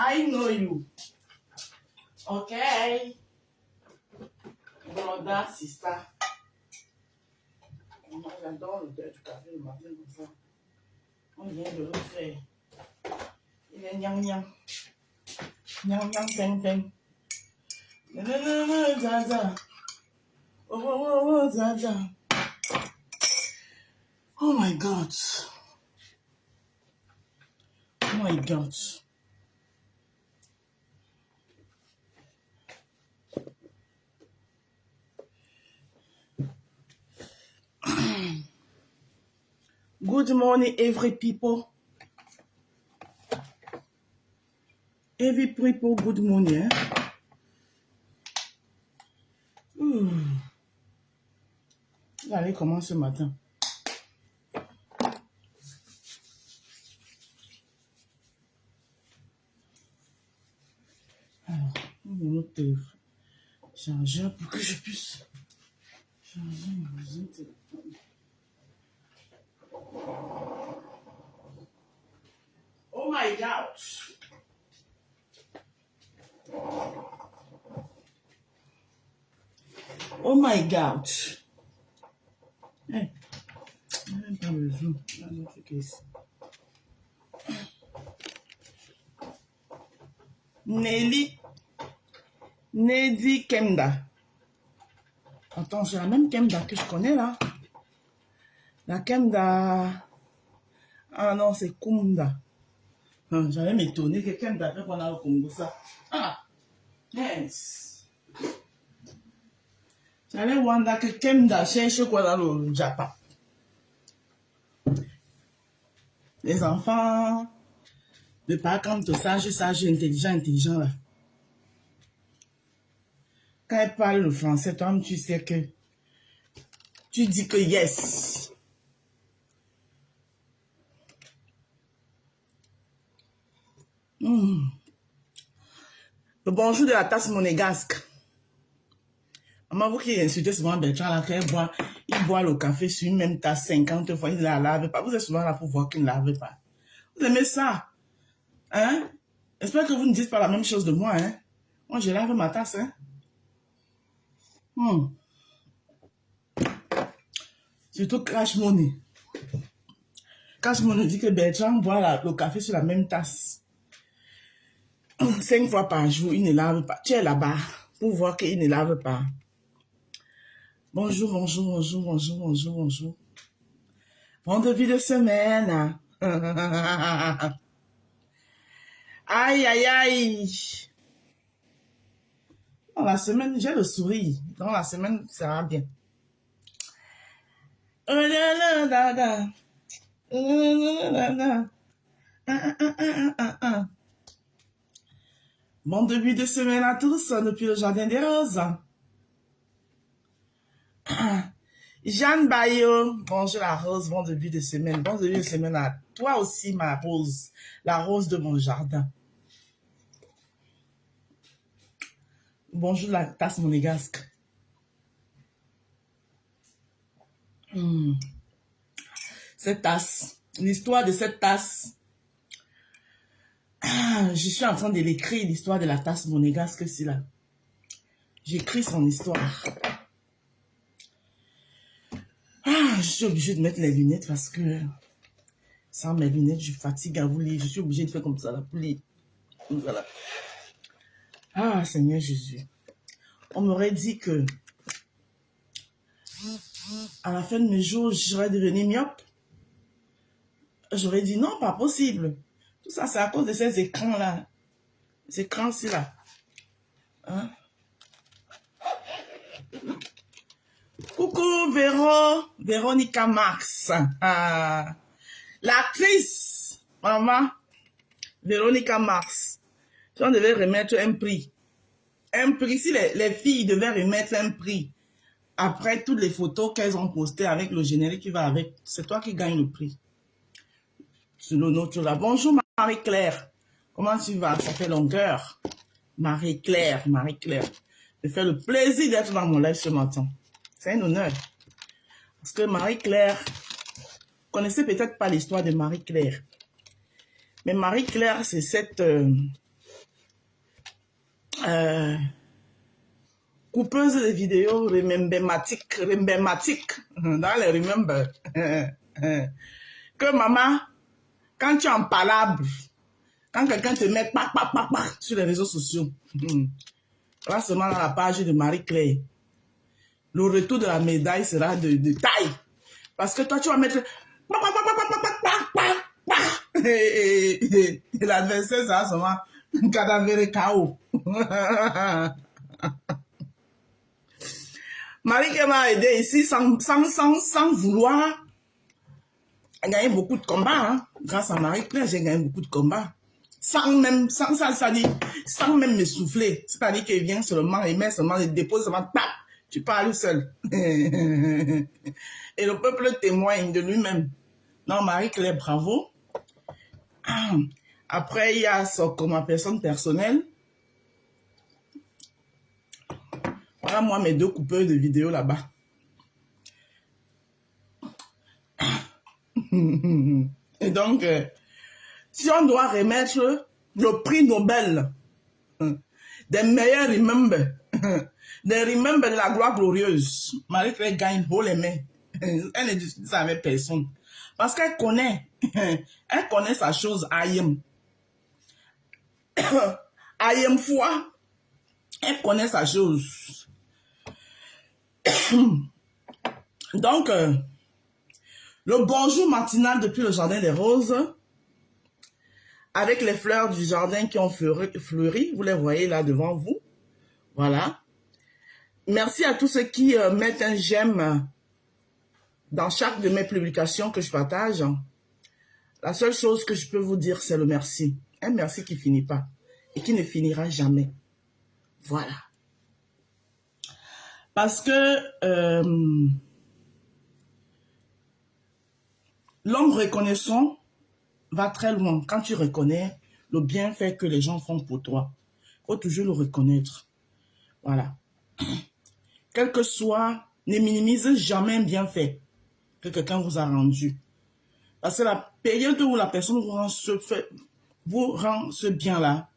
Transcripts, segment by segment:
I know you. Okay. Brother, sister. Moi, j'adore le thé du café le matin comme ça. On vient de le faire. Il est nyang nyang. Nyang nyang teng teng. Zaza. Oh, zaza. Oh my God. Oh my God. Good morning, every people. Every people, good morning. Allez, comment ce matin? Alors, notre téléphone. Chargeur pour que je puisse charger mon téléphone. Oh my God! Oh my God! Hey, je n'ai même pas le zoom. Nelly Nedi Kemda. Attends, c'est la même Kemda que je connais là. La Kemda. Ah non, c'est Kumda. J'allais m'étonner que Kemda fait qu'on a le Congo ça. Ah, yes. J'allais wonder que Kemda cherche quoi dans le Japon. Les enfants de pas quand sage, intelligent là. Quand elle parle le français, toi-même tu sais que tu dis que yes. Le bonjour de la tasse monégasque. Maman, vous qui insultez souvent Bertrand là, quand il boit le café sur une même tasse 50 fois, il ne la lave pas. Vous êtes souvent là pour voir qu'il ne lave pas. Vous aimez ça? Hein? J'espère que vous ne dites pas la même chose de moi, hein? Moi, je lave ma tasse, hein? Surtout Cash Money. Cash Money dit que Bertrand boit le café sur la même tasse. 5 fois par jour, il ne lave pas. Tu es là-bas pour voir qu'il ne lave pas. Bonjour, bonjour, bonjour, bonjour, bonjour, bonjour. Bon début de semaine. Aïe, aïe, aïe. Dans la semaine, j'ai le sourire. Dans la semaine, ça va bien. Bon début de semaine à tous depuis le Jardin des Roses. Jeanne Bayo, bonjour la rose, bon début de semaine. Bon début de semaine à toi aussi, ma rose, la rose de mon jardin. Bonjour la tasse monégasque. Cette tasse, l'histoire de cette tasse. Je suis en train de l'écrire, l'histoire de la tasse monégasque, c'est là. J'écris son histoire. Je suis obligée de mettre les lunettes parce que sans mes lunettes, je fatigue à vous lire. Je suis obligée de faire comme ça là pour lire. Voilà. Ah, Seigneur Jésus. On m'aurait dit que à la fin de mes jours, j'aurais devenu myope. J'aurais dit non, pas possible. Tout ça, c'est à cause de ces écrans-là. Ces écrans-ci là. Hein? Coucou Véronica Marx. L'actrice, maman, Véronica Marx. On devait remettre un prix. Un prix, si les filles devaient remettre un prix après toutes les photos qu'elles ont postées avec le générique qui va avec, c'est toi qui gagnes le prix. Sur le nôtre là. Bonjour Marie-Claire. Comment tu vas? Ça fait longueur. Marie-Claire. Je fais le plaisir d'être dans mon live ce matin. C'est un honneur. Parce que Marie-Claire, vous connaissez peut-être pas l'histoire de Marie-Claire. Mais Marie-Claire, c'est cette coupeuse de vidéos remembématiques, dans les remember. Que maman, quand tu es en palabre, quand quelqu'un te met sur les réseaux sociaux, là seulement dans la page de Marie-Claire, le retour de la médaille sera de taille. Parce que toi, tu vas mettre... Et l'adversaire sera seulement un cadavre KO. Marie-Claire m'a aidé ici sans vouloir gagner beaucoup de combats. Hein. Grâce à Marie-Claire, j'ai gagné beaucoup de combats. Sans même me souffler. C'est-à-dire qu'il vient seulement, il met seulement, il dépose seulement, tac, tu parles seul. Et le peuple témoigne de lui-même. Non, Marie-Claire, bravo. Après, il y a ma personne personnelle. Voilà, moi, mes 2 coupeurs de vidéos là-bas. Et donc, si on doit remettre le prix Nobel des meilleurs remember, des remember de la gloire glorieuse, Marie-Claire gagne haut les mains. Elle ne discute ça avec personne. Parce qu'elle connaît, elle connaît sa chose, Ayem. Ayem foi, elle connaît sa chose. Donc, le bonjour matinal depuis le jardin des roses, avec les fleurs du jardin qui ont fleuri, vous les voyez là devant vous. Voilà. Merci à tous ceux qui mettent un j'aime dans chaque de mes publications que je partage. La seule chose que je peux vous dire, c'est le merci. Un merci qui ne finit pas et qui ne finira jamais. Voilà. Parce que l'homme reconnaissant va très loin. Quand tu reconnais le bienfait que les gens font pour toi, il faut toujours le reconnaître. Voilà. Quel que soit, ne minimisez jamais un bienfait que quelqu'un vous a rendu. Parce que la période où la personne vous rend ce bien-là,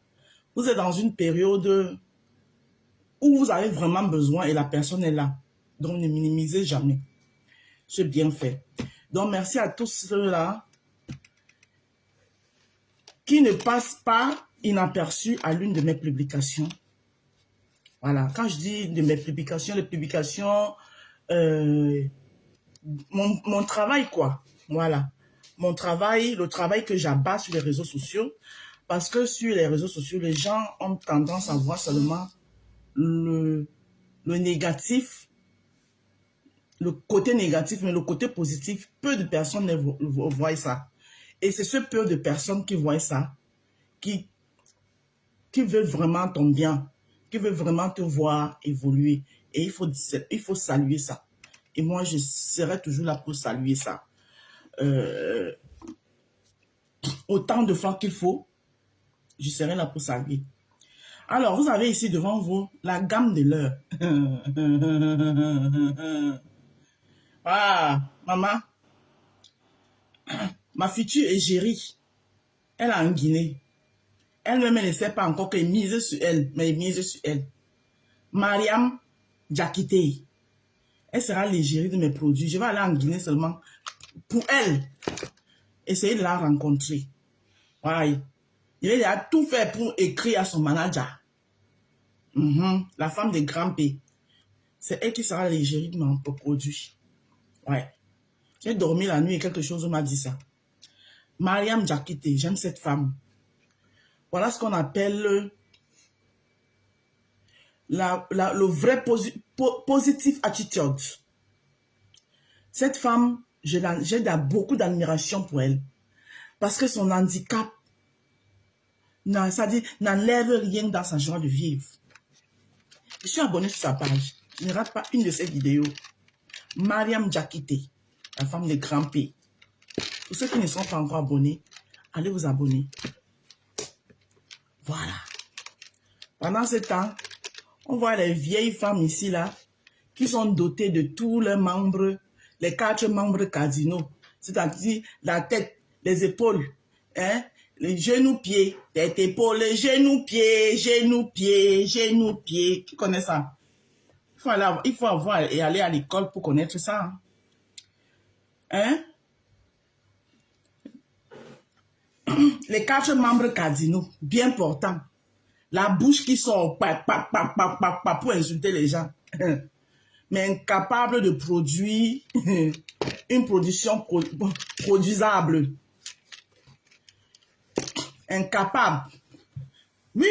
vous êtes dans une période où vous avez vraiment besoin et la personne est là. Donc, ne minimisez jamais ce bienfait. Donc, merci à tous ceux-là qui ne passent pas inaperçus à l'une de mes publications. Voilà. Quand je dis de mes publications, les publications, mon travail, quoi. Voilà. Mon travail, le travail que j'abats sur les réseaux sociaux. Parce que sur les réseaux sociaux, les gens ont tendance à voir seulement le négatif, le côté négatif, mais le côté positif, peu de personnes voient ça. Et c'est ce peu de personnes qui voient ça, qui veulent vraiment ton bien, qui veulent vraiment te voir évoluer. Et il faut saluer ça. Et moi, je serai toujours là pour saluer ça. Autant de fois qu'il faut, je serai là pour saluer. Alors, vous avez ici devant vous la gamme de l'heure. Ah, maman, ma future égérie, elle a en Guinée. Elle-même ne sait pas encore qu'elle mise sur elle, mais elle mise sur elle. Mariam Jakite. Elle sera l'égérie de mes produits. Je vais aller en Guinée seulement pour elle. Essayer de la rencontrer. Ouais. Il a tout fait pour écrire à son manager. La femme de grand P. C'est elle qui sera l'égérie de mon produit. Ouais. J'ai dormi la nuit et quelque chose m'a dit ça. Mariam Jakite, j'aime cette femme. Voilà ce qu'on appelle le vrai positive attitude. Cette femme, j'ai beaucoup d'admiration pour elle. Parce que son handicap, n'enlève rien dans sa joie de vivre. Je suis abonné sur sa page. Je ne rate pas une de ses vidéos. Mariam Jakite, la femme de grand P. Pour ceux qui ne sont pas encore abonnés, allez vous abonner. Voilà. Pendant ce temps, on voit les vieilles femmes ici, là, qui sont dotées de tous leurs membres, les 4 membres cardinaux, c'est-à-dire la tête, les épaules, hein, les genoux-pieds, tête, épaule, genoux-pieds, genoux-pieds, genoux-pieds. Qui connaît ça? Il faut avoir et aller à l'école pour connaître ça. Hein? Les 4 membres cardinaux, bien portants. La bouche qui sort pour insulter les gens. Mais incapable de produire une production produisable. Incapable. Oui,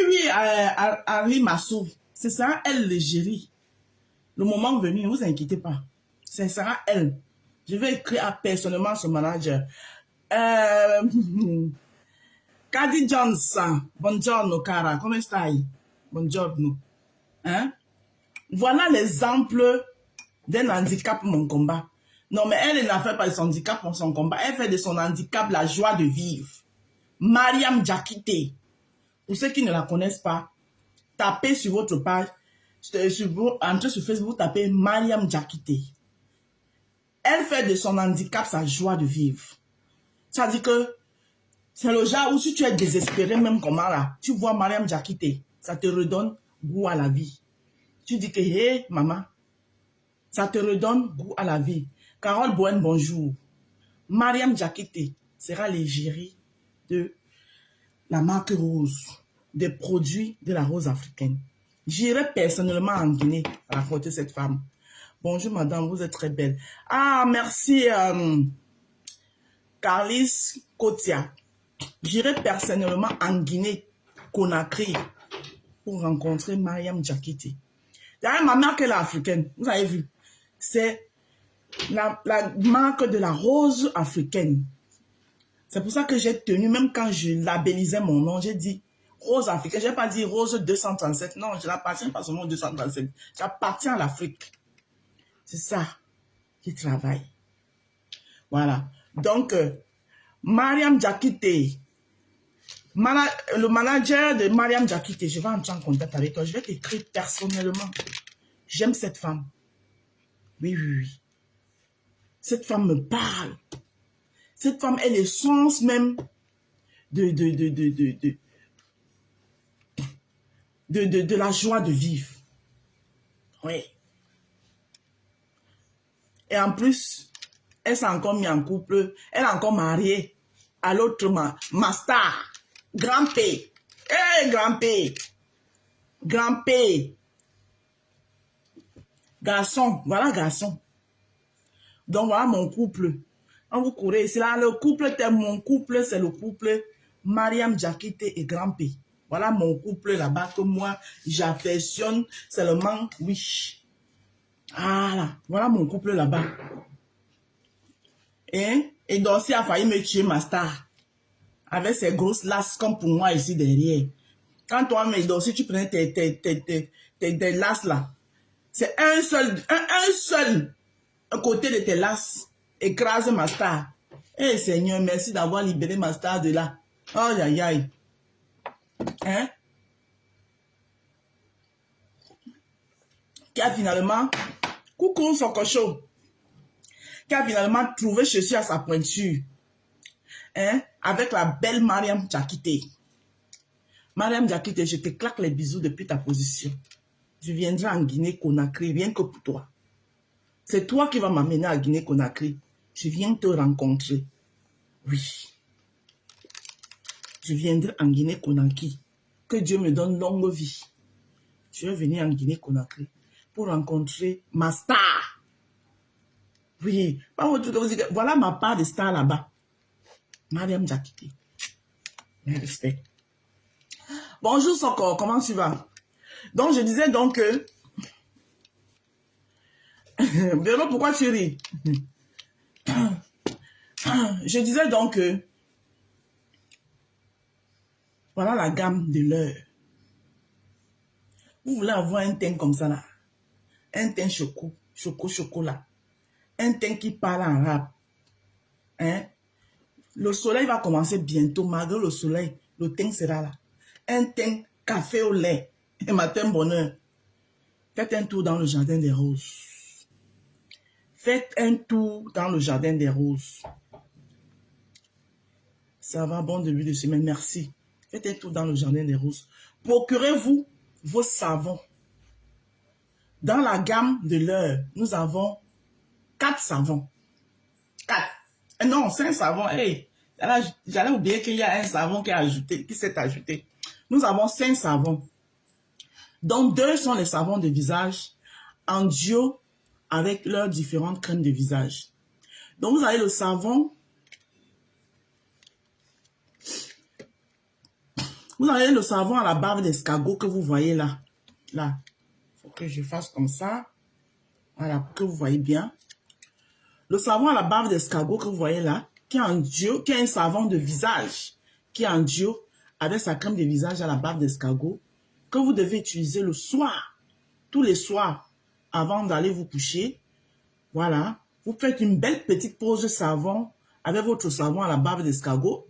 Henri Massou, ce sera elle le gérie. Le moment venu, ne vous inquiétez pas. Ce sera elle. Je vais écrire personnellement à son manager. Caddy Johnson, buongiorno cara, come stai? Buongiorno. Hein? Voilà l'exemple d'un handicap mon combat. Non, mais elle n'a fait pas de son handicap pour son combat. Elle fait de son handicap la joie de vivre. Mariam Diakité. Pour ceux qui ne la connaissent pas, tapez sur votre page, entrez sur Facebook, tapez Mariam Diakité. Elle fait de son handicap sa joie de vivre. Ça dit que c'est le genre où si tu es désespéré, même comme là, tu vois Mariam Diakité, ça te redonne goût à la vie. Tu dis que, hé, maman, ça te redonne goût à la vie. Carole Bouen, bonjour. Mariam Diakité sera l'égérie de la marque Rose, des produits de la rose africaine. J'irai personnellement en Guinée raconter cette femme. Bonjour madame, vous êtes très belle. Ah, merci Carlis Kotia. J'irai personnellement en Guinée, Conakry, pour rencontrer Mariam Diakité. D'ailleurs, ma marque est africaine, vous avez vu. C'est la marque de la rose africaine. C'est pour ça que j'ai tenu, même quand je labellisais mon nom, j'ai dit rose africaine. Je n'ai pas dit rose 237. Non, je n'appartiens pas seulement au 237. J'appartiens à l'Afrique. C'est ça qui travaille. Voilà. Donc, Mariam Diakité, le manager de Mariam Diakité, je vais entrer en contact avec toi. Je vais t'écrire personnellement. J'aime cette femme. Oui, oui, oui. Cette femme me parle. Cette femme est l'essence même de la joie de vivre. Oui. Et en plus, elle s'est encore mise en couple. Elle est encore mariée à l'autre ma star. Grand P. Hey, Grand P. Grand P. Garçon. Voilà, garçon. Donc, voilà mon couple. Quand vous courez, c'est là le couple, mon couple, c'est le couple Mariam Diakité et Grand P. Voilà mon couple là-bas que moi, j'affectionne seulement, oui. Voilà mon couple là-bas. Et Dorcy a failli me tuer, ma star. Avec ses grosses lasses comme pour moi ici derrière. Quand toi, mais Dorcy, tu prenais tes lasses là. C'est un seul côté de tes lasses. Écrase ma star. Eh Seigneur, merci d'avoir libéré ma star de là. Aïe, aïe, aïe. Hein? Qui a finalement, coucou Sokocho, qui a finalement trouvé chaussure à sa pointure. Hein? Avec la belle Mariam Diakité. Mariam Diakité, je te claque les bisous depuis ta position. Je viendrai en Guinée-Conakry, rien que pour toi. C'est toi qui vas m'amener à Guinée-Conakry. Je viens te rencontrer. Oui. Je viendrai en Guinée-Conakry. Que Dieu me donne longue vie. Je vais venir en Guinée-Conakry pour rencontrer ma star. Oui. Voilà ma part de star là-bas. Mariam Diakité. Mes respects. Bonjour Soko, comment tu vas? Donc je disais donc que... Véro, pourquoi tu ris? Je disais donc que... Voilà la gamme de l'heure. Vous voulez avoir un teint comme ça là. Un teint chocolat. Un teint qui parle en arabe. Hein? Le soleil va commencer bientôt. Malgré le soleil, le teint sera là. Un teint café au lait. Et matin bonheur. Faites un tour dans le jardin des roses. Faites un tour dans le jardin des roses. Ça va, bon début de semaine, merci. Faites un tour dans le jardin des roses. Procurez-vous vos savons. Dans la gamme de l'heure, nous avons 4 savons. 4. Non, 5 savons. Hey, j'allais oublier qu'il y a un savon qui s'est ajouté. Nous avons 5 savons. Donc, 2 sont les savons de visage en duo avec leurs différentes crèmes de visage. Donc, vous avez le savon. Vous avez le savon à la barbe d'escargot que vous voyez là. Là. Il faut que je fasse comme ça. Voilà, pour que vous voyez bien. Le savon à la barbe d'escargot que vous voyez là, qui est en duo, qui est un savon de visage, qui est en duo avec sa crème de visage à la barbe d'escargot, que vous devez utiliser le soir, tous les soirs, avant d'aller vous coucher. Voilà, vous faites une belle petite pause savon avec votre savon à la barbe d'escargot.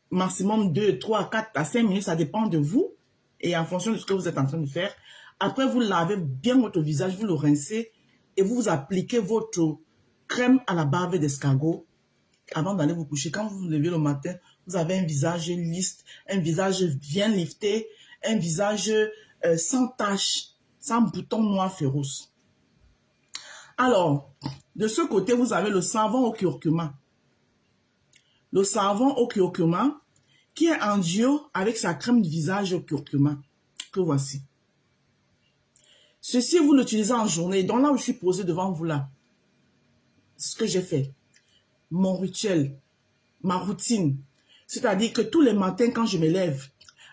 Maximum 2, 3, 4 à 5 minutes, ça dépend de vous et en fonction de ce que vous êtes en train de faire. Après, vous lavez bien votre visage, vous le rincez et vous appliquez votre crème à la barbe d'escargot avant d'aller vous coucher. Quand vous vous levez le matin, vous avez un visage lisse, un visage bien lifté, un visage sans taches, sans boutons noirs féroces. Alors, de ce côté, vous avez le savon au curcuma. Le savon au curcuma qui est en duo avec sa crème de visage au curcuma que voici. Ceci, vous l'utilisez en journée. Donc là où je suis posée devant vous là, ce que j'ai fait, mon rituel, ma routine, c'est-à-dire que tous les matins quand je me lève,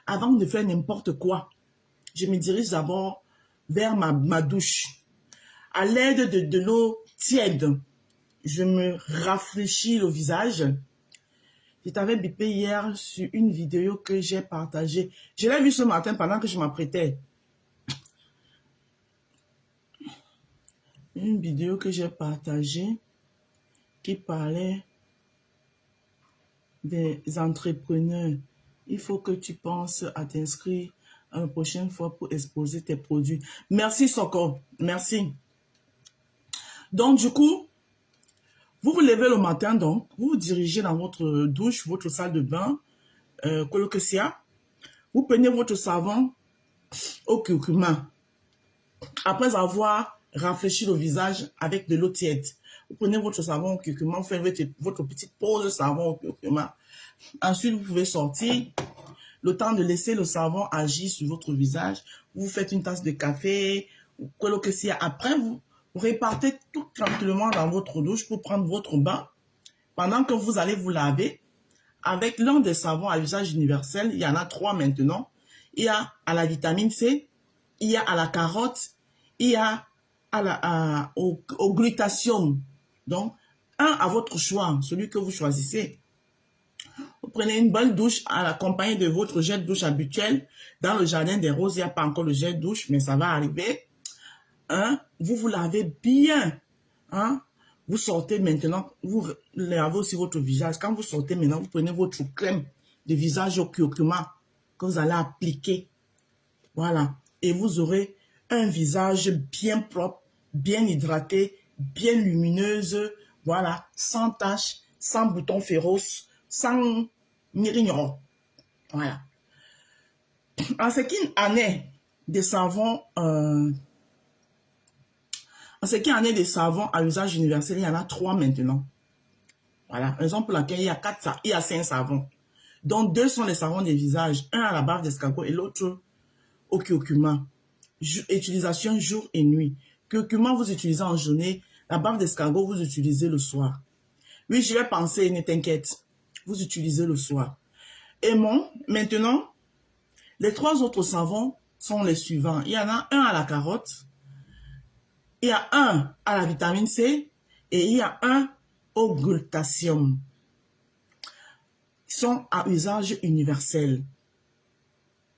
avant de faire n'importe quoi, je me dirige d'abord vers ma douche. À l'aide de l'eau tiède, je me rafraîchis le visage. Je t'avais bipé hier sur une vidéo que j'ai partagée. Je l'ai vue ce matin pendant que je m'apprêtais. Une vidéo que j'ai partagée qui parlait des entrepreneurs. Il faut que tu penses à t'inscrire la prochaine fois pour exposer tes produits. Merci Soko, merci. Donc du coup, vous vous levez le matin, donc, vous vous dirigez dans votre douche, votre salle de bain, colocasia. Vous prenez votre savon au curcuma. Après avoir rafraîchi le visage avec de l'eau tiède, vous prenez votre savon au curcuma, vous faites votre petite pause de savon au curcuma. Ensuite, vous pouvez sortir. Le temps de laisser le savon agir sur votre visage. Vous faites une tasse de café, colocasia. Après, vous repartez tout tranquillement dans votre douche pour prendre votre bain. Pendant que vous allez vous laver avec l'un des savons à usage universel, il y en a 3 maintenant. Il y a à la vitamine C, il y a à la carotte, il y a au glutathium. Donc, un à votre choix, celui que vous choisissez. Vous prenez une bonne douche accompagnée de votre jet de douche habituel. Dans le jardin des roses, il n'y a pas encore le jet de douche, mais ça va arriver. Hein? Vous vous lavez bien. Hein? Vous sortez maintenant, vous lavez aussi votre visage. Quand vous sortez maintenant, vous prenez votre crème de visage au curcuma que vous allez appliquer. Voilà. Et vous aurez un visage bien propre, bien hydraté, bien lumineuse. Voilà. Sans taches, sans boutons féroces, sans mirignon. Voilà. En ce qui en est des savons... En ce qui en est des savons à usage universel, il y en a 3 maintenant. Voilà, raison pour laquelle il y a 5 savons. Donc 2 sont les savons des visages, un à la barbe d'escargot et l'autre au curcuma. Utilisation jour et nuit. Curcuma, vous utilisez en journée, la barbe d'escargot, vous utilisez le soir. Oui, je vais penser, ne t'inquiète, vous utilisez le soir. Et maintenant, les 3 autres savons sont les suivants. Il y en a un à la carotte, il y a un à la vitamine C et il y a un au glutathium. Ils sont à usage universel.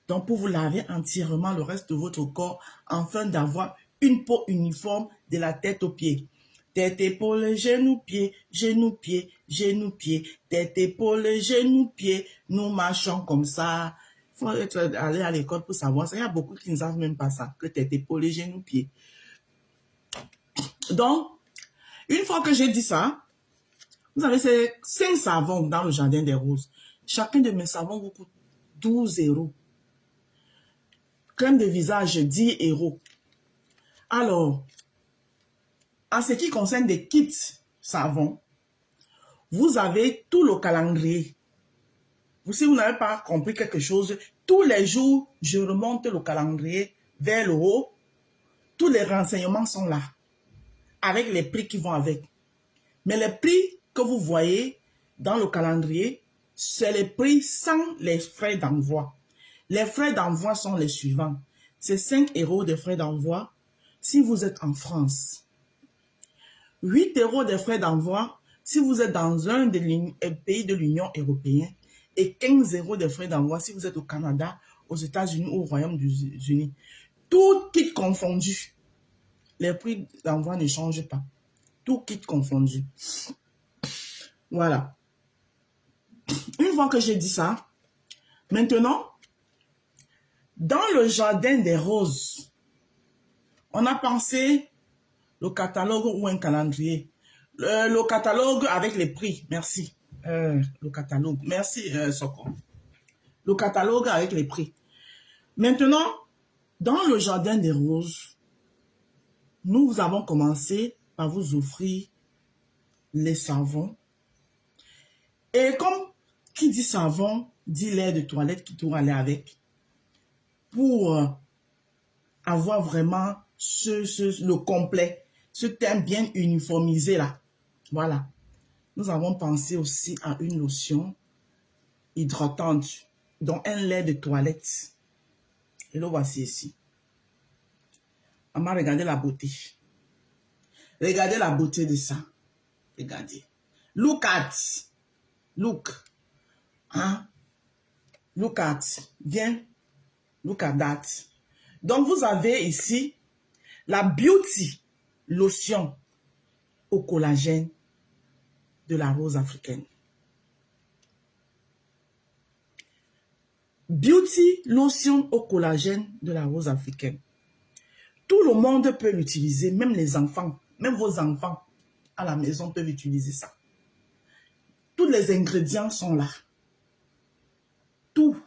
Donc, pour vous laver entièrement le reste de votre corps, afin d'avoir une peau uniforme de la tête aux pieds. Tête, épaules, genoux, pieds, genoux, pieds, genoux, pieds. Tête, épaules, genoux, pieds. Nous marchons comme ça. Il faut aller à l'école pour savoir ça. Il y a beaucoup qui ne savent même pas ça, que tête, épaules, genoux, pieds. Donc, une fois que j'ai dit ça, Vous avez ces 5 savons dans le jardin des roses. Chacun de mes savons vous coûte 12 euros. Crème de visage, 10 euros. Alors, en ce qui concerne des kits savons, vous avez tout le calendrier. Si vous n'avez pas compris quelque chose, tous les jours, je remonte le calendrier vers le haut. Tous les renseignements sont là, avec les prix qui vont avec. Mais les prix que vous voyez dans le calendrier, c'est les prix sans les frais d'envoi. Les frais d'envoi sont les suivants. C'est 5 euros de frais d'envoi si vous êtes en France. 8 euros de frais d'envoi si vous êtes dans un des pays de l'Union européenne et 15 euros de frais d'envoi si vous êtes au Canada, aux États-Unis ou au Royaume-Uni. Tout kit confondu. Les prix d'envoi ne changent pas. Tout kit confondu. Voilà. Une fois que j'ai dit ça, maintenant, dans le jardin des roses, on a pensé le catalogue ou un calendrier. Le catalogue avec les prix. Merci. Le catalogue. Merci, Soko. Le catalogue avec les prix. Maintenant, dans le jardin des roses, nous avons commencé par vous offrir les savons. Et comme qui dit savon, dit lait de toilette qui doit aller avec. Pour avoir vraiment le complet, ce thème bien uniformisé là. Voilà. Nous avons pensé aussi à une lotion hydratante, dont un lait de toilette. Et le voici ici. Maman, regardez la beauté. Regardez la beauté de ça. Regardez. Look at. Look. Hein? Look at. Bien. Look at that. Donc, vous avez ici la Beauty lotion au collagène de la rose africaine. Beauty lotion au collagène de la rose africaine. Tout le monde peut l'utiliser, même les enfants, même vos enfants à la maison peuvent utiliser ça. Tous les ingrédients sont là. Tout.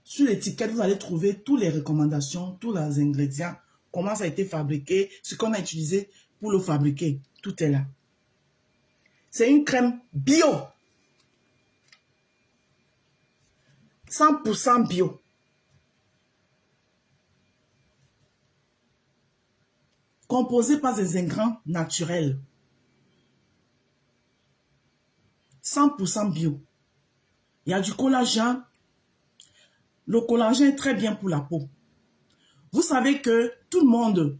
Sur l'étiquette, vous allez trouver toutes les recommandations, tous les ingrédients, comment ça a été fabriqué, ce qu'on a utilisé pour le fabriquer. Tout est là. C'est une crème bio. 100% bio. Composée par des ingrédients naturels. 100% bio. Il y a du collagène. Le collagène est très bien pour la peau. Vous savez que tout le monde,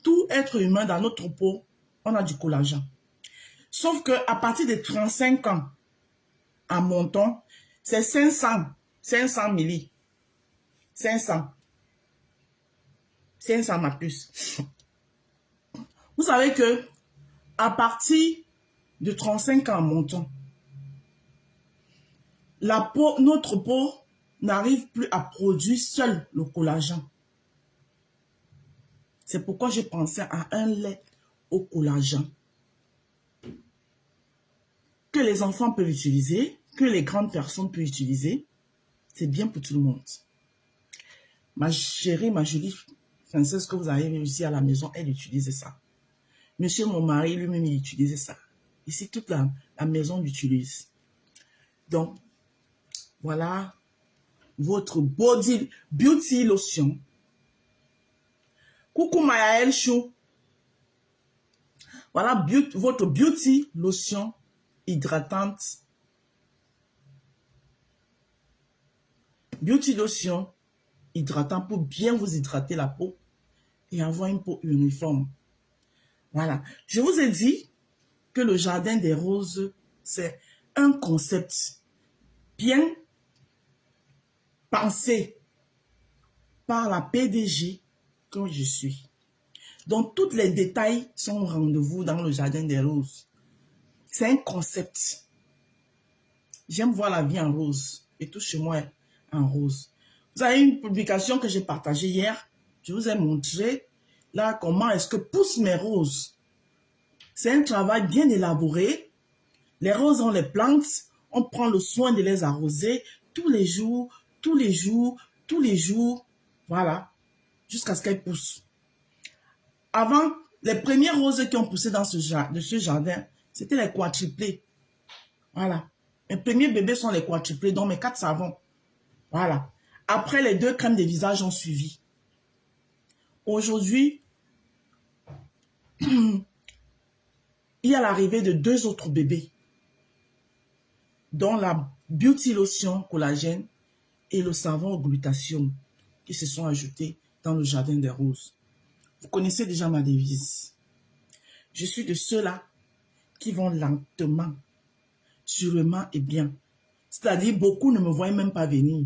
tout être humain dans notre peau, on a du collagène. Sauf qu'à partir de 35 ans, en montant, c'est 500 milli. 500 ma puce. Vous savez que à partir de 35 ans en montant, la peau, notre peau n'arrive plus à produire seul le collagène. C'est pourquoi j'ai pensé à un lait au collagène que les enfants peuvent utiliser, que les grandes personnes peuvent utiliser. C'est bien pour tout le monde. Ma chérie, ma jolie princesse que vous avez réussi à la maison, elle utilise ça. Monsieur, mon mari, lui-même, il utilisait ça. Ici, toute la maison l'utilise. Donc, voilà votre beauty lotion. Coucou Mayael Chou. Voilà votre beauty lotion hydratante. Beauty lotion hydratant pour bien vous hydrater la peau et avoir une peau uniforme. Voilà. Je vous ai dit que le jardin des roses, c'est un concept bien pensé par la PDG que je suis. Donc, tous les détails sont au rendez-vous dans le jardin des roses. C'est un concept. J'aime voir la vie en rose et tout chez moi en rose. Vous avez une publication que j'ai partagée hier. Je vous ai montré là comment est-ce que poussent mes roses. C'est un travail bien élaboré Les roses, on les plante, on prend le soin de les arroser tous les jours, tous les jours, tous les jours. Voilà, jusqu'à ce qu'elles poussent. Avant, les premières roses qui ont poussé dans ce jardin, c'était les quadruplés. Voilà. Mes premiers bébés sont les quadruplés, donc mes 4 savons. Voilà. Après, les 2 crèmes de visage ont suivi. Aujourd'hui, il y a l'arrivée de 2 autres bébés, dont la Beauty Lotion collagène et le savon au glutathion qui se sont ajoutés dans le jardin des roses. Vous connaissez déjà ma devise. Je suis de ceux-là qui vont lentement, sûrement et bien. C'est-à-dire, beaucoup ne me voient même pas venir.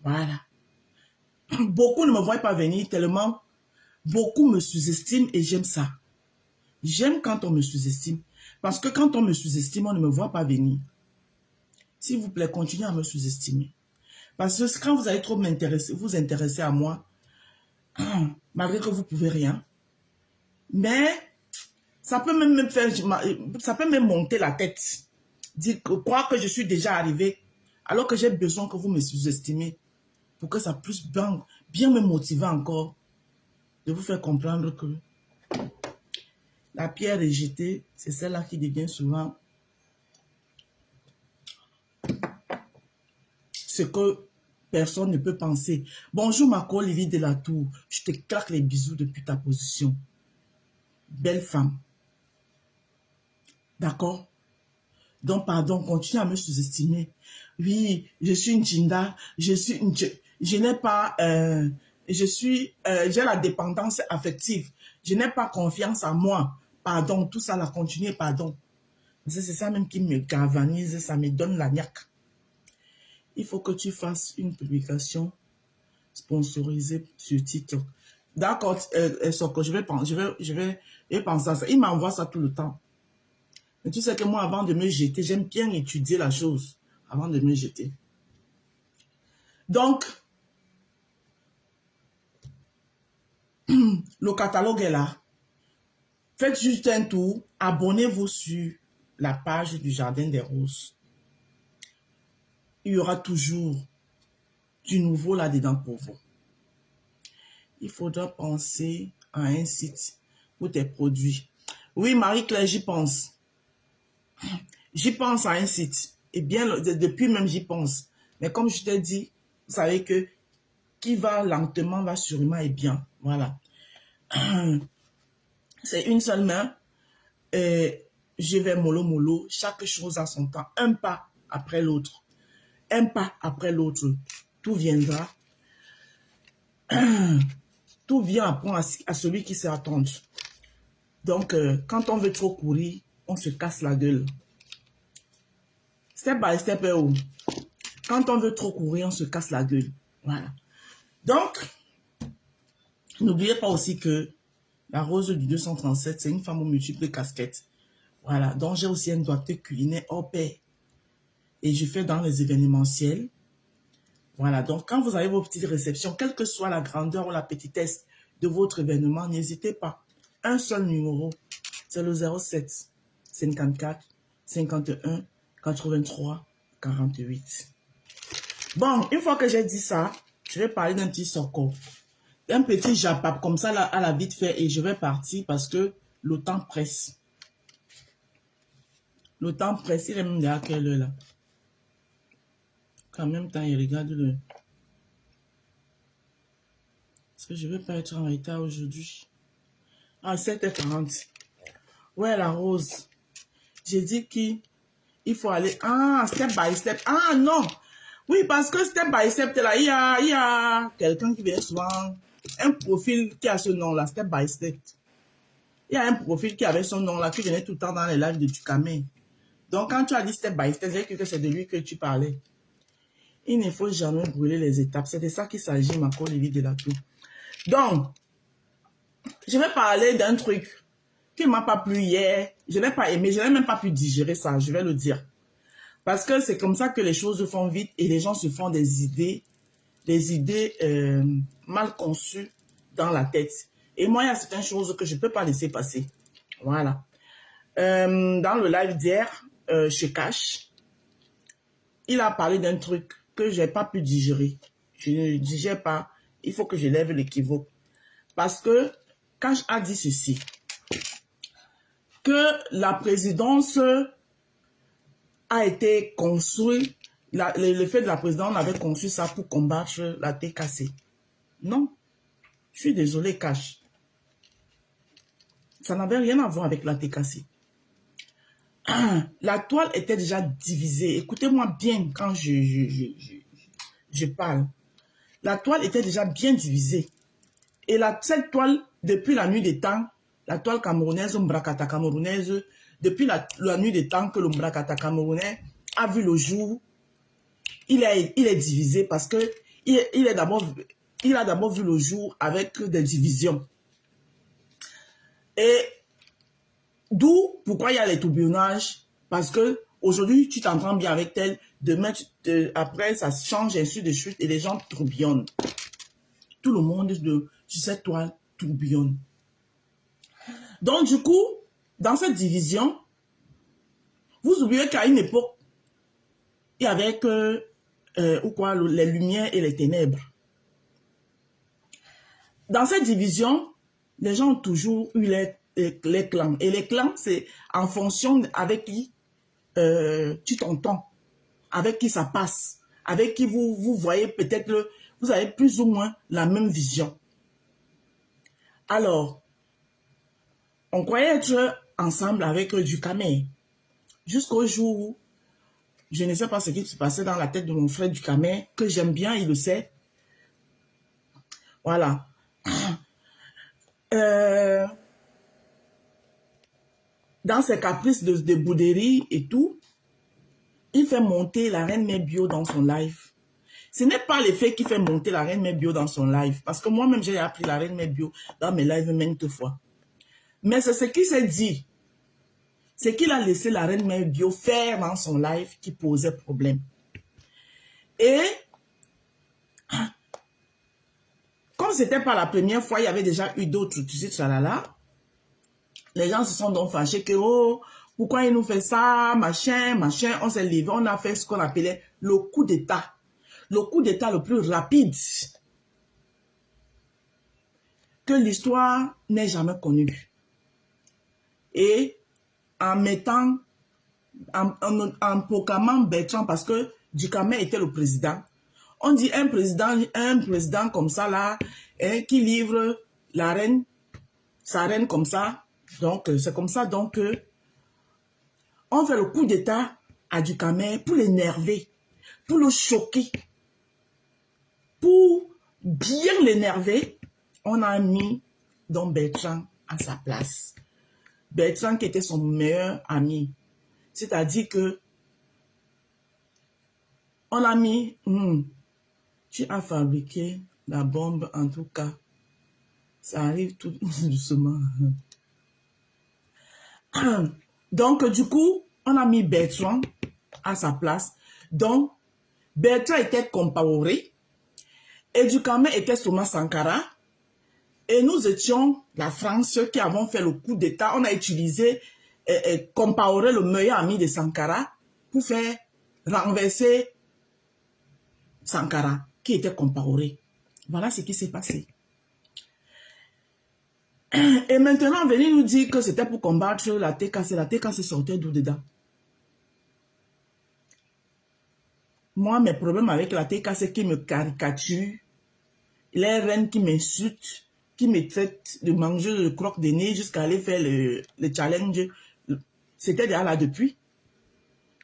Voilà. Beaucoup ne me voient pas venir tellement beaucoup me sous-estiment et j'aime ça. J'aime quand on me sous-estime. Parce que quand on me sous-estime, on ne me voit pas venir. S'il vous plaît, continuez à me sous-estimer. Parce que quand vous allez trop vous intéresser à moi, malgré que vous ne pouvez rien, mais ça peut même me faire, ça peut même monter la tête. Croire que je suis déjà arrivé, alors que j'ai besoin que vous me sous-estimez pour que ça puisse bien me motiver encore, de vous faire comprendre que la pierre rejetée, c'est celle-là qui devient souvent ce que personne ne peut penser. Bonjour ma Olivier de la Tour, je te claque les bisous depuis ta position. Belle femme. D'accord? Donc, pardon, continue à me sous-estimer. Oui, je suis une Jinda, je n'ai pas, j'ai la dépendance affective. Je n'ai pas confiance en moi. Pardon, tout ça, la continuer, pardon. C'est ça même qui me galvanise, ça me donne la niaque. Il faut que tu fasses une publication sponsorisée sur TikTok. D'accord, je vais penser à ça. Il m'envoie ça tout le temps. Mais tu sais que moi, avant de me jeter, j'aime bien étudier la chose avant de me jeter. Donc, le catalogue est là. Faites juste un tour. Abonnez-vous sur la page du Jardin des Roses. Il y aura toujours du nouveau là-dedans pour vous. Il faudra penser à un site pour tes produits. Oui, Marie-Claire, j'y pense. J'y pense à un site. Et bien, depuis même, j'y pense. Mais comme je t'ai dit, vous savez que qui va lentement va sûrement et bien. Voilà. C'est une seule main. Et je vais mollo mollo. Chaque chose a son temps. Un pas après l'autre. Un pas après l'autre. Tout viendra. Tout vient à celui qui s'y attend. Donc, quand on veut trop courir, on se casse la gueule. Step by step, quand on veut trop courir, on se casse la gueule. Voilà. Donc, n'oubliez pas aussi que la rose du 237, c'est une femme aux multiples casquettes. Voilà. Donc, j'ai aussi un doigté culinaire hors pair. Et je fais dans les événementiels. Voilà. Donc, quand vous avez vos petites réceptions, quelle que soit la grandeur ou la petitesse de votre événement, n'hésitez pas. Un seul numéro, c'est le 07 54 51 83 48. Bon, une fois que j'ai dit ça, je vais parler d'un petit soko. Un petit japap comme ça là, à la vite fait et je vais partir parce que le temps presse. Le temps presse, il est même à quelle heure là? En même temps, il regarde le... Est-ce que je ne vais pas être en retard aujourd'hui? Ah, 7h40. Ouais, la rose. J'ai dit qu'il faut aller... Ah, step by step. Ah, non. Oui, parce que step by step, là, il y a quelqu'un qui vient souvent... Un profil qui a ce nom-là, step by step. Il y a un profil qui avait son nom-là, qui venait tout le temps dans les lives de Ducamé. Donc, quand tu as dit step by step, j'ai cru que c'est de lui que tu parlais. Il ne faut jamais brûler les étapes. C'est de ça qu'il s'agit, ma Olivier de la Tour. Donc, je vais parler d'un truc qui ne m'a pas plu hier. Je n'ai pas aimé, je n'ai même pas pu digérer ça, je vais le dire. Parce que c'est comme ça que les choses se font vite et les gens se font des idées mal conçues dans la tête. Et moi, il y a certaines choses que je ne peux pas laisser passer. Voilà. Dans le live d'hier, chez Cash, il a parlé d'un truc que je n'ai pas pu digérer. Je ne digère pas. Il faut que je lève l'équivoque. Parce que Cash a dit ceci, que la présidence a été construite, le fait de la présidence, on avait conçu ça pour combattre la TKC. Non, je suis désolé, Cash. Ça n'avait rien à voir avec la TKC. La toile était déjà divisée. Écoutez-moi bien quand je parle. La toile était déjà bien divisée. Et cette toile, depuis la nuit des temps, la toile camerounaise, Mbrakata camerounaise, depuis la nuit des temps que le Mbrakata camerounais a vu le jour, il est divisé parce que il a d'abord vu le jour avec des divisions. Et d'où pourquoi il y a les tourbillonnages, parce que aujourd'hui tu t'entends bien avec tel, demain après ça change ainsi de suite et les gens tourbillonnent. Tout le monde sur cette toile tourbillonne. Donc du coup, dans cette division, vous oubliez qu'à une époque, il y avait que les lumières et les ténèbres. Dans cette division, les gens ont toujours eu les clans. Et les clans, c'est en fonction avec qui tu t'entends, avec qui ça passe, avec qui vous voyez peut-être, vous avez plus ou moins la même vision. Alors, on croyait être ensemble avec Dukamé. Jusqu'au jour où, je ne sais pas ce qui se passait dans la tête de mon frère Dukamé, que j'aime bien, il le sait. Voilà. Dans ses caprices de bouderie et tout, il fait monter la reine Mère Bio dans son live. Ce n'est pas le fait qu'il fait monter la reine Mère Bio dans son live, parce que moi-même, j'ai appris la reine Mère Bio dans mes lives maintes fois. Mais c'est ce qu'il s'est dit. C'est qu'il a laissé la reine Mère Bio faire dans son live qui posait problème. Et comme ce n'était pas la première fois, il y avait déjà eu d'autres, tu sais, tralala. Les gens se sont donc fâchés que, oh, pourquoi il nous fait ça, machin. On s'est levé, on a fait ce qu'on appelait le coup d'État. Le coup d'État le plus rapide que l'histoire n'ait jamais connu. Et en mettant, en proclamant Bertrand, parce que Dukamé était le président, on dit un président comme ça là, qui livre la reine, sa reine comme ça. Donc, c'est comme ça donc on fait le coup d'État à Dukamé pour l'énerver, pour le choquer. Pour bien l'énerver, on a mis donc Bertrand à sa place. Bertrand qui était son meilleur ami. C'est-à-dire que on a mis, tu as fabriqué la bombe en tout cas. Ça arrive tout doucement. Donc, du coup, on a mis Bertrand à sa place. Donc, Bertrand était Compaoré et Dukamé était Thomas Sankara. Et nous étions la France qui avons fait le coup d'État. On a utilisé Compaoré, le meilleur ami de Sankara, pour faire renverser Sankara, qui était Compaoré. Voilà ce qui s'est passé. Et maintenant, venez nous dire que c'était pour combattre la TKC. La TKC sortait d'où dedans? Moi, mes problèmes avec la TKC qui me caricature, les reines qui m'insultent, qui me traitent de manger le croque de nez jusqu'à aller faire le challenge, c'était déjà là depuis.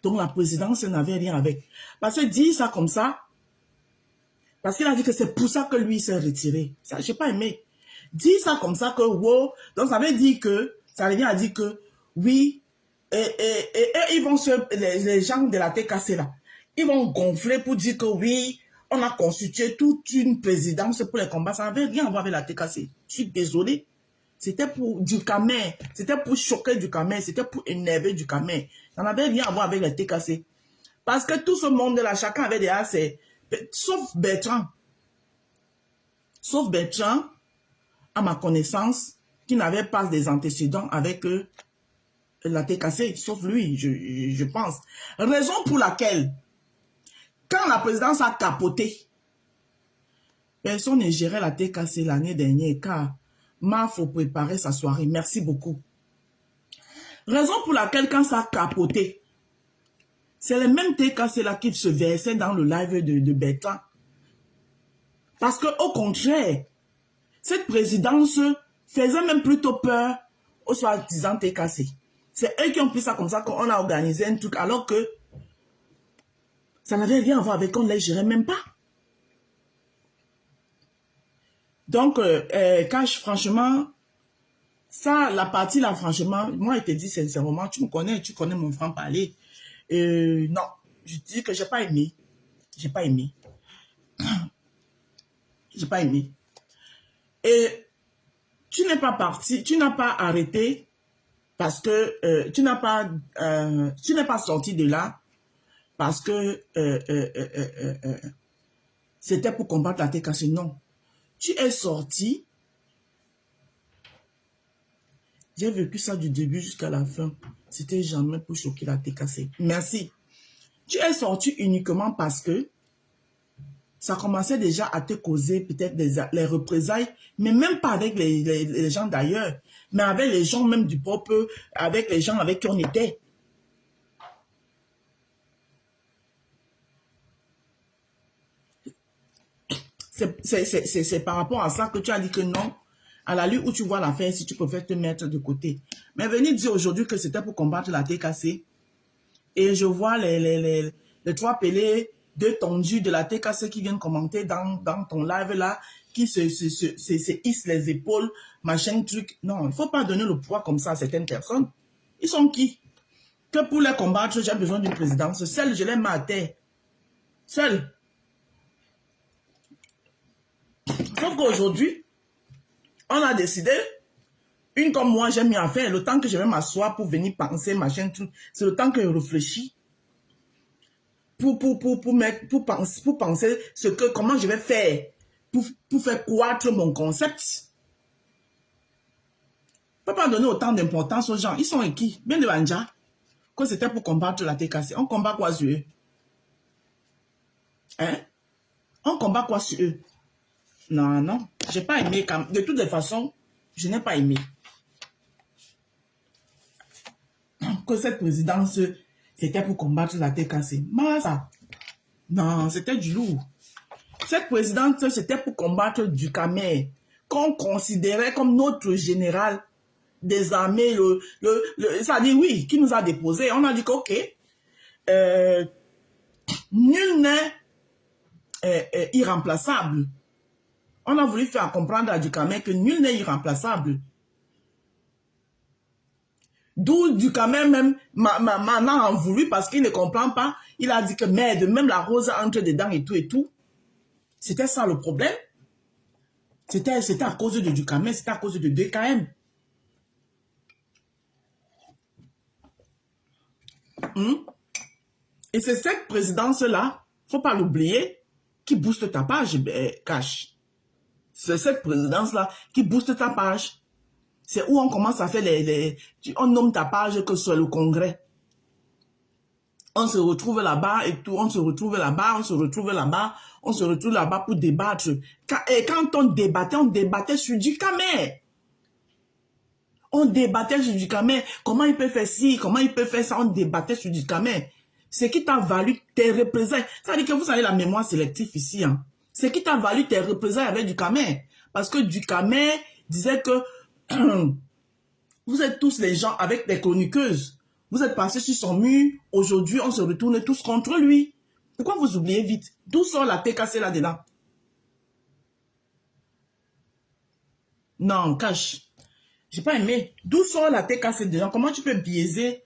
Donc la présidence n'avait rien avec. Parce que dire ça comme ça, parce qu'il a dit que c'est pour ça que lui s'est retiré. Ça, je n'ai pas aimé. Dire ça comme ça que wow, donc ça veut dire que, ça revient à dire que oui, et ils vont les gens de la TKC là, ils vont gonfler pour dire que oui, on a constitué toute une présidence pour les combats. Ça n'avait rien à voir avec la TKC. Je suis désolé. C'était pour Dukamé. C'était pour choquer Dukamé. C'était pour énerver Dukamé. Ça n'avait rien à voir avec la TKC. Parce que tout ce monde-là, chacun avait déjà ses... Sauf Bertrand. Sauf Bertrand, à ma connaissance, qui n'avait pas des antécédents avec la TKC, sauf lui, je pense. Raison pour laquelle, quand la présidence a capoté, personne ne gérait la TKC l'année dernière, car faut préparer sa soirée. Merci beaucoup. Raison pour laquelle, quand ça a capoté, c'est le même TKC-là qui se versait dans le live de Bertrand. Parce que au contraire, cette présidence faisait même plutôt peur aux soi-disant TKC. C'est eux qui ont pris ça comme ça qu'on a organisé un truc alors que ça n'avait rien à voir avec on ne les gérait même pas. Donc, Cash, franchement, ça, la partie là, franchement, moi, je te dis sincèrement, tu me connais, tu connais mon franc-parler. Non, je dis que j'ai pas aimé. J'ai pas aimé. J'ai pas aimé. Et tu n'es pas parti, tu n'as pas arrêté parce que tu n'es pas sorti de là parce que c'était pour combattre la TKC. Non. Tu es sorti. J'ai vécu ça du début jusqu'à la fin. C'était jamais pour choquer la TKC. Merci. Tu es sorti uniquement parce que ça commençait déjà à te causer peut-être les représailles, mais même pas avec les gens d'ailleurs, mais avec les gens même du propre, avec les gens avec qui on était. C'est par rapport à ça que tu as dit que non, à la lutte où tu vois l'affaire, si tu préfères te mettre de côté. Mais venir dire aujourd'hui que c'était pour combattre la TKC, et je vois les trois pelés, deux tendus de la TKC qui viennent commenter dans ton live là, qui se hissent les épaules, machin, truc. Non, il ne faut pas donner le poids comme ça à certaines personnes. Ils sont qui? Que pour les combattre, j'ai besoin d'une présidence. Seul, je les mets à terre. Seul. Sauf qu'aujourd'hui, on a décidé, une comme moi, j'ai mis à faire, le temps que je vais m'asseoir pour venir penser, machin, truc, c'est le temps que je réfléchis. Pour penser comment je vais faire pour faire croître mon concept. On ne peut pas donner autant d'importance aux gens. Ils sont qui? Bien de Banja. Que c'était pour combattre la TKC. On combat quoi sur eux? Hein? On combat quoi sur eux? Non, non. Je n'ai pas aimé. De toutes les façons, je n'ai pas aimé. Que cette présidence, c'était pour combattre la TKC. Massa. Non, c'était du lourd. Cette présidente, c'était pour combattre du Camer, qu'on considérait comme notre général des armées, ça dit oui, qui nous a déposé. On a dit qu'ok, nul n'est irremplaçable. On a voulu faire comprendre à du Camer que nul n'est irremplaçable. D'où du Camer même m'en a voulu parce qu'il ne comprend pas. Il a dit que merde, même la rose entre dedans et tout et tout. C'était ça le problème. C'était à cause de Ducamer, c'était à cause de DKM. Et c'est cette présidence-là, faut pas l'oublier, qui booste ta page, Cash. C'est cette présidence-là qui booste ta page. C'est où on commence à faire on nomme ta page que sur le congrès. On se retrouve là-bas et tout, on se retrouve là-bas, on se retrouve là-bas, on se retrouve là-bas pour débattre. Et quand on débattait sur Ducamer. On débattait sur Ducamer. Comment il peut faire ci, comment il peut faire ça, on débattait sur Ducamer. Ce qui t'a valu tes représailles. Ça veut dire que vous avez la mémoire sélective ici. Hein. Ce qui t'a valu tes représailles avec Ducamer. Parce que Ducamer disait que vous êtes tous les gens avec des chroniqueuses. Vous êtes passés sur son mur. Aujourd'hui, on se retourne tous contre lui. Pourquoi vous oubliez vite? D'où sort la TKC là-dedans? Non, Cash. J'ai pas aimé. D'où sort la TKC dedans? Comment tu peux biaiser?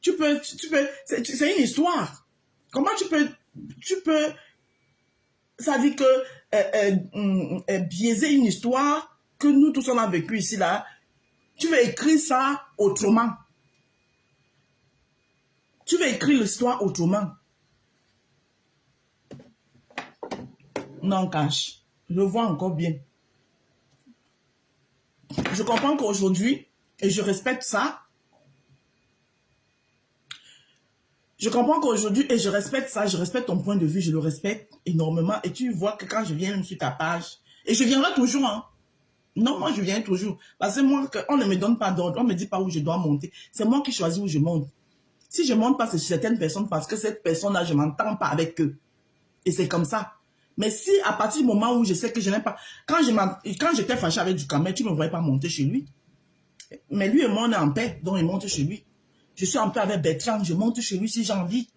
C'est une histoire. Comment tu peux, ça dit que biaiser une histoire que nous tous on a vécu ici là. Tu veux écrire ça autrement. Tu veux écrire l'histoire autrement. Non, Cash. Je vois encore bien. Je comprends qu'aujourd'hui, et je respecte ça, Je comprends qu'aujourd'hui, et je respecte ça, je respecte ton point de vue, je le respecte énormément. Et tu vois que quand je viens même sur ta page, et je viendrai toujours, hein. Non, moi je viens toujours. Parce que moi, on ne me donne pas d'ordre, on ne me dit pas où je dois monter. C'est moi qui choisis où je monte. Si je ne monte pas, c'est certaines personnes parce que cette personne-là, je ne m'entends pas avec eux. Et c'est comme ça. Mais si à partir du moment où je sais que je n'aime pas... Quand j'étais fâché avec Ducamel, tu ne me voyais pas monter chez lui. Mais lui et moi, on est en paix, donc il monte chez lui. Je suis en paix avec Bertrand, je monte chez lui si j'ai envie.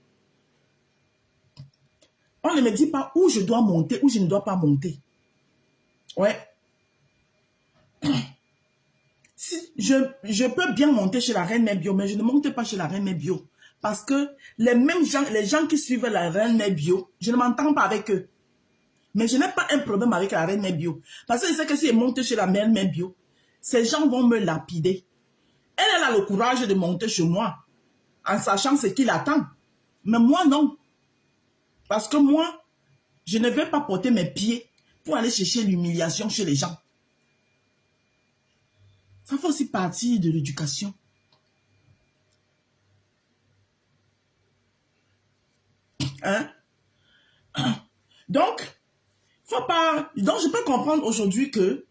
On ne me dit pas où je dois monter, où je ne dois pas monter. Ouais. Si, je peux bien monter chez la Reine Mère Bio, mais je ne monte pas chez la Reine Mère Bio. Parce que les gens qui suivent la Reine Mère Bio, je ne m'entends pas avec eux. Mais je n'ai pas un problème avec la Reine Mère Bio. Parce que je sais que si je monte chez la Reine Mère Bio, ces gens vont me lapider. Elle a le courage de monter chez moi, en sachant ce qu'il attend. Mais moi, non. Parce que moi, je ne vais pas porter mes pieds pour aller chercher l'humiliation chez les gens. Ça fait aussi partie de l'éducation. Hein? Donc, faut pas... Donc, je peux comprendre aujourd'hui que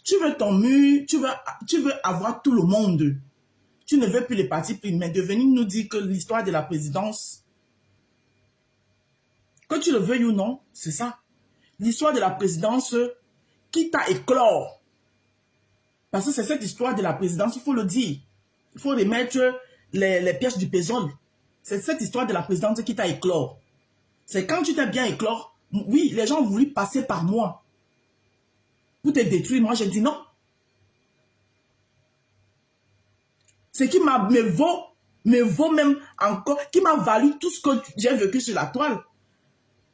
tu veux ton mur, tu veux avoir tout le monde. Tu ne veux plus les partis pris, mais de venir nous dire que l'histoire de la présidence, que tu le veuilles ou non, c'est ça. L'histoire de la présidence, quitte à éclore. Parce que c'est cette histoire de la présidence, il faut le dire. Il faut remettre les pièces du puzzle. C'est cette histoire de la présidence qui t'a éclore. C'est quand tu t'es bien éclore, oui, les gens ont voulu passer par moi pour te détruire. Moi, j'ai dit non. Ce qui me vaut même encore, qui m'a valu tout ce que j'ai vécu sur la toile.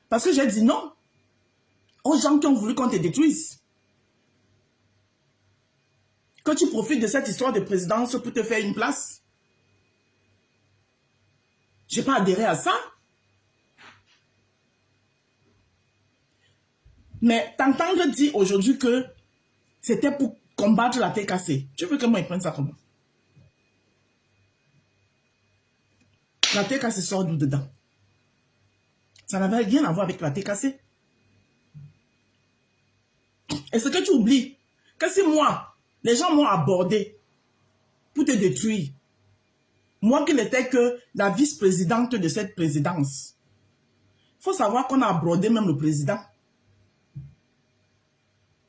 Parce que j'ai dit non aux gens qui ont voulu qu'on te détruise. Que tu profites de cette histoire de présidence pour te faire une place. Je n'ai pas adhéré à ça. Mais t'entendre dire aujourd'hui que c'était pour combattre la tête cassée. Tu veux que moi, ils prennent ça comment? La tête cassée sort d'où dedans? Ça n'avait rien à voir avec la tête cassée. Et ce que tu oublies, que si moi, les gens m'ont abordé pour te détruire, moi qui n'étais que la vice-présidente de cette présidence, il faut savoir qu'on a abordé même le président.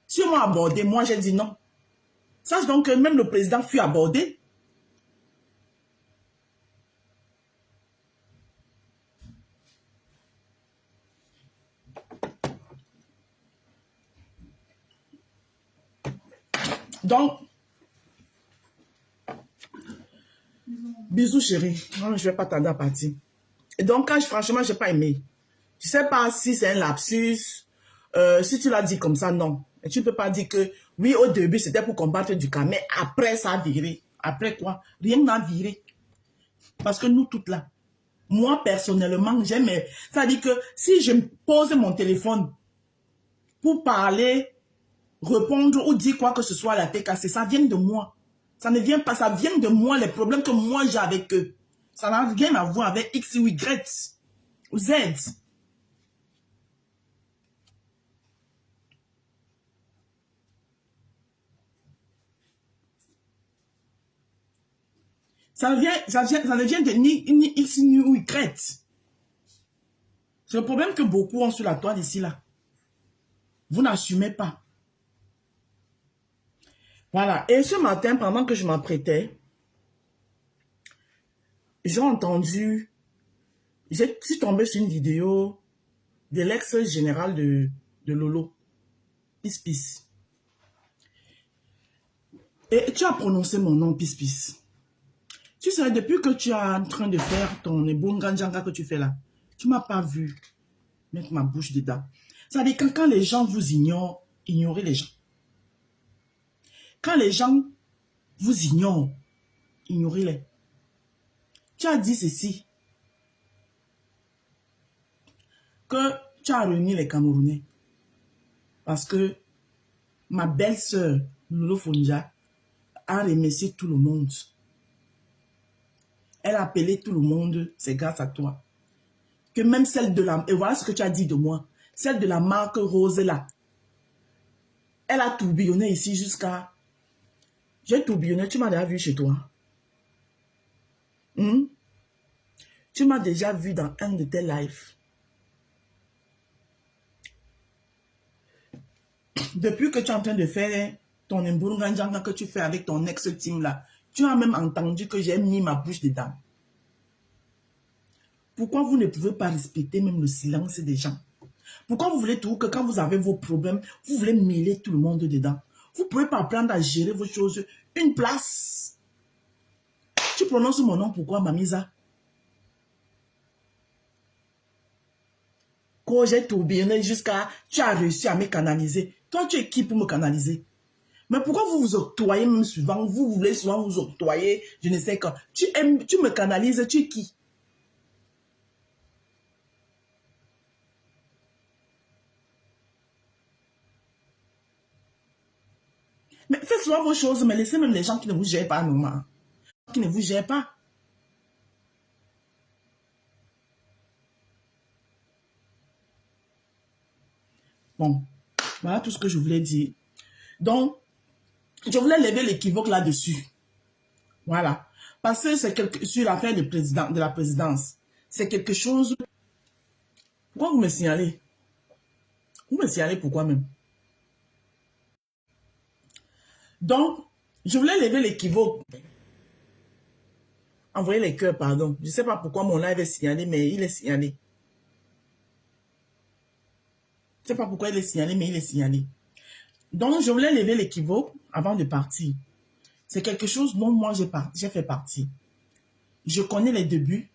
Si on m'a abordé, moi j'ai dit non. Sache donc que même le président fut abordé. Donc, bisous chérie. Non, je ne vais pas tarder à partir. Et donc, franchement, je n'ai pas aimé. Je ne sais pas si c'est un lapsus. Si tu l'as dit comme ça, non. Et tu ne peux pas dire que, oui, au début, c'était pour combattre du cas, mais après, ça a viré. Après quoi? Rien n'a viré. Parce que nous toutes là, moi, personnellement, j'aime... C'est-à-dire que si je me pose mon téléphone pour parler, répondre ou dire quoi que ce soit à la tête cassée, ça vient de moi. Ça ne vient pas, ça vient de moi, les problèmes que moi j'ai avec eux. Ça n'a rien à voir avec X ou Y ou Z. Ça ne vient de ni X ni Y. C'est le problème que beaucoup ont sur la toile ici, là. Vous n'assumez pas. Voilà. Et ce matin, pendant que je m'apprêtais, j'ai entendu, je suis tombée sur une vidéo de l'ex-général de Lolo. Peace, peace. Et tu as prononcé mon nom, peace, peace. Tu sais, depuis que tu es en train de faire ton ebonganjanga que tu fais là, tu ne m'as pas vu mettre ma bouche dedans. Ça veut dire que quand les gens vous ignorent, ignorez les gens. Quand les gens vous ignorent, ignorez-les. Tu as dit ceci, que tu as réuni les Camerounais parce que ma belle-sœur, Lolo Fonja, a remercié tout le monde. elle a appelé tout le monde, c'est grâce à toi. Que même celle de la... Et voilà ce que tu as dit de moi. Celle de la marque Rose là. Elle a tourbillonné ici jusqu'à... J'ai tourbillonné, tu m'as déjà vu chez toi. Hmm? Tu m'as déjà vu dans un de tes lives. Depuis que tu es en train de faire ton Mburunganjanga que tu fais avec ton ex-team là, tu as même entendu que j'ai mis ma bouche dedans. Pourquoi vous ne pouvez pas respecter même le silence des gens? Pourquoi vous voulez tout que quand vous avez vos problèmes, vous voulez mêler tout le monde dedans? Vous ne pouvez pas apprendre à gérer vos choses. Une place. Tu prononces mon nom, pourquoi, Mamisa? Quand j'ai tourbillonné jusqu'à... Tu as réussi à me canaliser. Toi, tu es qui pour me canaliser? Mais pourquoi vous vous octroyez même souvent? Vous voulez souvent vous octroyer, je ne sais quoi. Tu me canalises, tu es qui? Mais faites souvent vos choses, mais laissez même les gens qui ne vous gèrent pas, normalement. Qui ne vous gèrent pas. Bon, voilà tout ce que je voulais dire. Donc, je voulais lever l'équivoque là-dessus. Voilà. Parce que c'est sur l'affaire de la présidence. C'est quelque chose... Pourquoi vous me signalez? Vous me signalez pourquoi même? Donc, je voulais lever l'équivoque. Envoyer les cœurs, pardon. Je ne sais pas pourquoi mon live est signalé, mais il est signalé. Je ne sais pas pourquoi il est signalé, mais il est signalé. Donc, je voulais lever l'équivoque avant de partir. C'est quelque chose dont moi, j'ai fait partie. Je connais les débuts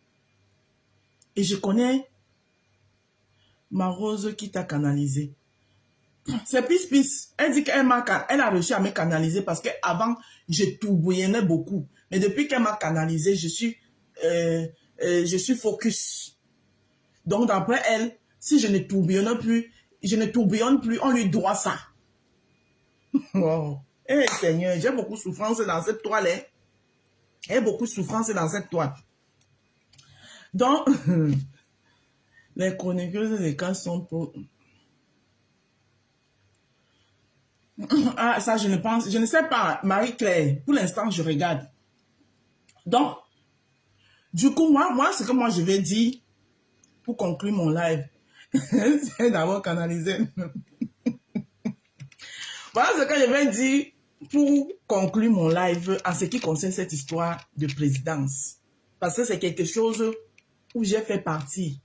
et je connais ma Rose qui t'a canalisé. C'est Pis. Elle dit qu'elle a réussi à me canaliser parce qu'avant, je tourbillonnais beaucoup. Mais depuis qu'elle m'a canalisé, je suis focus. Donc, d'après elle, si je ne tourbillonne plus, on lui doit ça. Wow. Eh Seigneur, j'ai beaucoup de souffrance dans cette toile. Hein. J'ai beaucoup de souffrance dans cette toile. Donc, les chroniqueuses des cas sont pour... Ah, ça, je ne pense... Je ne sais pas, Marie-Claire. Pour l'instant, je regarde. Donc, du coup, moi, ce que moi, je vais dire pour conclure mon live, c'est d'abord canaliser. Voilà ce que je vais dire pour conclure mon live en ce qui concerne cette histoire de présidence. Parce que c'est quelque chose où j'ai fait partie.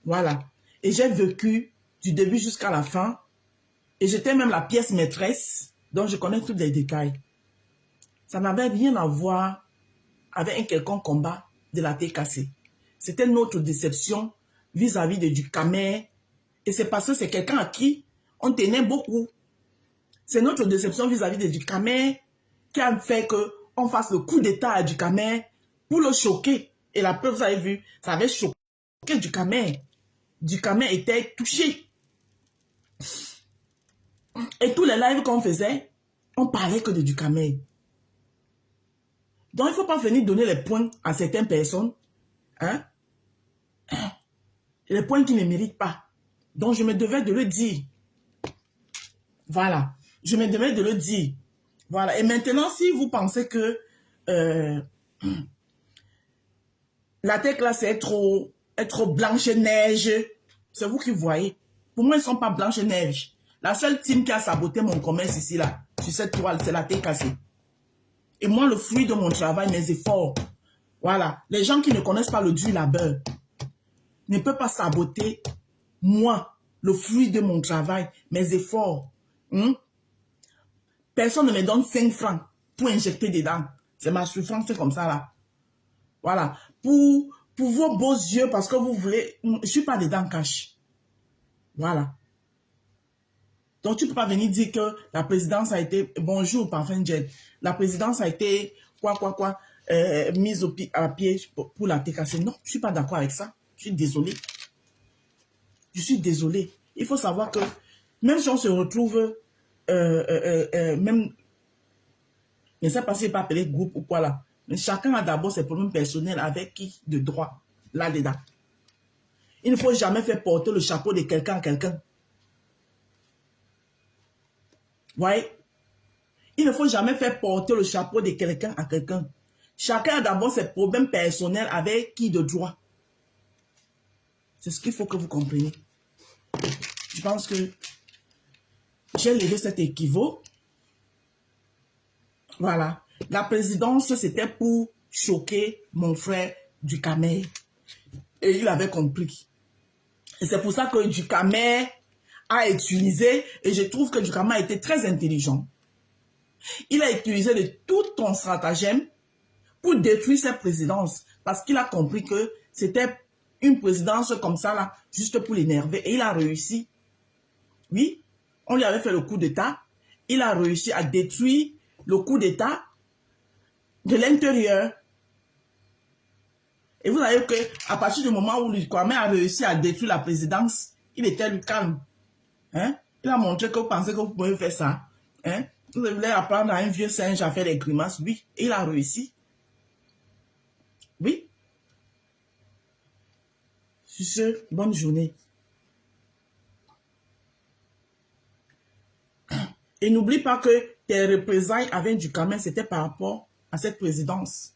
Voilà. Et j'ai vécu du début jusqu'à la fin. Et j'étais même la pièce maîtresse. Donc, je connais tous les détails. Ça n'avait rien à voir avec un quelconque combat de la TKC. C'était notre déception vis-à-vis de Ducamer. Et c'est parce que c'est quelqu'un à qui on tenait beaucoup. C'est notre déception vis-à-vis de Ducamer qui a fait qu'on fasse le coup d'état à Ducamer pour le choquer. Et la preuve, vous avez vu, ça avait choqué Ducamer. Ducamer était touché. Et tous les lives qu'on faisait, on parlait que de Ducamer. Donc, il ne faut pas venir donner les points à certaines personnes. Hein? Les points qui ne méritent pas. Donc, je me devais de le dire. Voilà. Je me devais de le dire. Voilà. Et maintenant, si vous pensez que la tête là, c'est trop Blanche-Neige, c'est vous qui voyez. Pour moi, ils ne sont pas Blanche-Neige. La seule team qui a saboté mon commerce ici, là, sur cette toile, c'est la TKC. Et moi, le fruit de mon travail, mes efforts. Voilà. Les gens qui ne connaissent pas le dur labeur ne peuvent pas saboter moi, le fruit de mon travail, mes efforts. Personne ne me donne 5 francs pour injecter dedans. C'est ma souffrance, c'est comme ça là. Voilà. Pour vos beaux yeux, parce que vous voulez... Je ne suis pas dedans cash. Voilà. Donc, tu ne peux pas venir dire que la présidence a été... Bonjour, Parfum Jet. La présidence a été... mise à pied pour la TKC. Non, je ne suis pas d'accord avec ça. Je suis désolé. Je suis désolé. Il faut savoir que même si on se retrouve... même... Je ne sais pas si c'est pas appelé groupe ou quoi là. Mais chacun a d'abord ses problèmes personnels avec qui de droit, là-dedans. Il ne faut jamais faire porter le chapeau de quelqu'un à quelqu'un. Ouais. Il ne faut jamais faire porter le chapeau de quelqu'un à quelqu'un. Chacun a d'abord ses problèmes personnels avec qui de droit. C'est ce qu'il faut que vous compreniez. Je pense que j'ai levé cet équivoque. Voilà. La présidence, c'était pour choquer mon frère Ducamer. Et il avait compris. Et c'est pour ça que Ducamer a utilisé, et je trouve que Ducamer a été très intelligent. Il a utilisé de tout ton stratagème pour détruire cette présidence. Parce qu'il a compris que c'était une présidence comme ça, là, juste pour l'énerver. Et il a réussi. Oui, on lui avait fait le coup d'État. Il a réussi à détruire le coup d'État de l'intérieur. Et vous savez qu'à partir du moment où Kwame a réussi à détruire la présidence, il était lui calme. Hein? Il a montré que vous pensez que vous pouvez faire ça. Hein? Vous voulez apprendre à un vieux singe à faire des grimaces. Oui, il a réussi. Oui. Sur ce, bonne journée. Et n'oublie pas que tes représailles avec Ducamer, c'était par rapport à cette présidence.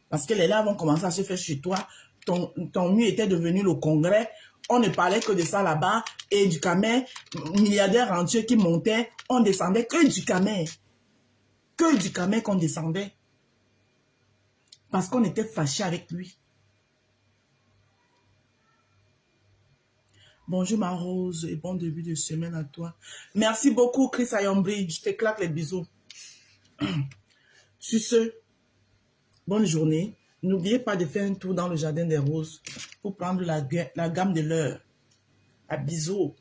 Parce que les là vont commencer à se faire chez toi. Ton mieux était devenu le congrès. On ne parlait que de ça là-bas. Et Ducamer, milliardaire entier qui montait, on descendait que Ducamer. Que Ducamer qu'on descendait. Parce qu'on était fâchés avec lui. Bonjour ma Rose et bon début de semaine à toi. Merci beaucoup Chris Ayombri. Je t'éclate les bisous. Sur ce, bonne journée. N'oubliez pas de faire un tour dans le jardin des roses pour prendre la gamme de l'heure. À bisous.